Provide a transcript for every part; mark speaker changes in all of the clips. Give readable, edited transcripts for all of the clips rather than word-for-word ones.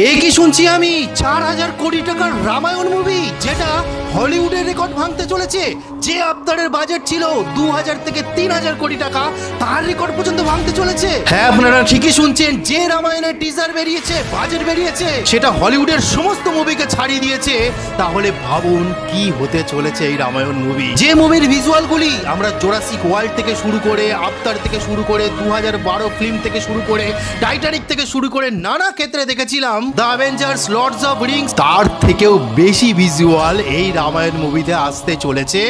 Speaker 1: এই কি শুনছি আমি 4,000 কোটি টাকার রামায়ণ মুভি, যেটা হলিউডের রেকর্ড ভাঙতে চলেছে। যে আবতারের বাজেট ছিল 2,000 থেকে 3,000 কোটি টাকা, তার রেকর্ড পর্যন্ত ভাঙতে চলেছে। হ্যাঁ, আপনারা ঠিকই শুনছেন, যে রামায়ণের টিজার বেরিয়েছে, বাজেট বেরিয়েছে, সেটা হলিউডের সমস্ত মুভিকে ছাড়িয়ে দিয়েছে। তাহলে ভাবুন কি হতে চলেছে এই রামায়ণ মুভি। যে মুভির ভিজুয়ালগুলি আমরা জোরাসিক ওয়ার্ল্ড থেকে শুরু করে, আবতার থেকে শুরু করে, 2012 ফিল্ম থেকে শুরু করে, টাইটানিক থেকে শুরু করে নানা ক্ষেত্রে দেখেছিলাম, the Avengers, Lords of Rings, তার থেকেও বেশি ভিজুয়াল এই রামায়ণ মুভিতে আসতে চলেছে,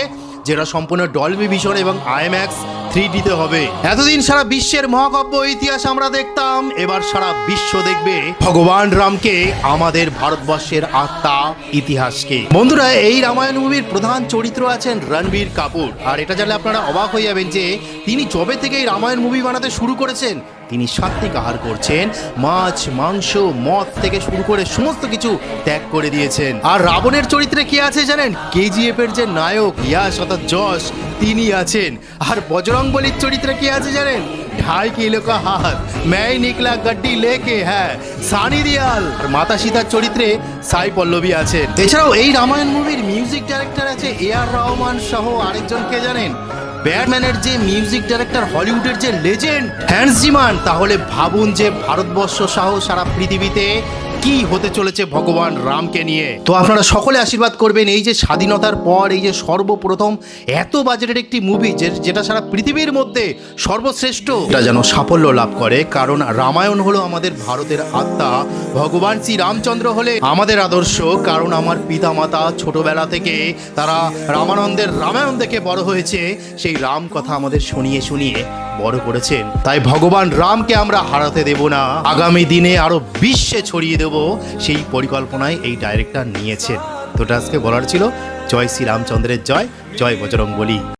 Speaker 1: যেটা সম্পূর্ণ ডলবি ভিশন এবং আইম্যাক্স 3D-তে হবে। এতদিন সারা বিশ্বের মহাকাব্য ইতিহাস আমরা দেখতাম, এবার সারা বিশ্ব দেখবে ভগবান রামকে, আমাদের ভারতবর্ষের আত্মা, ইতিহাসকে। বন্ধুরা, এই রামায়ণ মুভির প্রধান চরিত্র আছেন রণবীর কাপুর। আর এটা জানলে আপনারা অবাক হয়ে যাবেন যে তিনি যবে থেকে এই রামায়ণ মুভি বানাতে শুরু করেছেন, তিনি সাত্বিক আহার করছেন, মাছ, মাংস, মদ থেকে শুরু করে সমস্ত কিছু ত্যাগ করে দিয়েছেন। আর রাবণের চরিত্রে কে আছে জানেন? কেজিএফ এর যে নায়ক ইয়াশ অর্থাৎ যশ, তিনি আছেন। আর বজরংবলীর চরিত্রে কে আছে জানেন? 2.5 কিলো কা হাত, मैं निकला गड्डी लेके, হ্যাঁ, সানি দেওয়াল। আর মাতা সীতার চরিত্রে সাই পল্লবী আছেন। এছাড়াও এই রামায়ণ মুভির মিউজিক ডাইরেক্টর আছে এআর রহমান সহ আরেকজন, কে জানেন? ব্যাটম্যানের যে মিউজিক ডাইরেক্টর, হলিউডের যে লেজেন্ড হ্যান্স জিমান। তাহলে ভাবুন যে ভারতবর্ষ সহ সারা পৃথিবীতে কি হতে চলেছে ভগবান রামকে নিয়ে। তো আপনারা সকলে আশীর্বাদ করবেন এই যে স্বাধীনতার পর এই যে সর্বপ্রথম এত বাজেটের একটি মুভি, যেটা সারা পৃথিবীর মধ্যে সর্বশ্রেষ্ঠ, এটা যেন সাফল্য লাভ করে। কারণ রামায়ণ হলো আমাদের ভারতের আত্মা, ভগবান শ্রী রামচন্দ্র হলে আমাদের আদর্শ। কারণ আমার পিতামাতা ছোটবেলা থেকে তারা রামানন্দের রামায়ণ দেখে বড় হয়েছে, সেই রাম কথা আমাদের শুনিয়ে শুনিয়ে বড় করেছেন। তাই ভগবান রামকে আমরা হারাতে দেব না, আগামী দিনে আরো বিশ্বে ছড়িয়ে দেব, সেই পরিকল্পনায় এই ডাইরেক্টর নিয়েছেন। তো আজকে বলার ছিল, জয় শ্রী রামচন্দ্রের জয়, জয় বজরংবলী।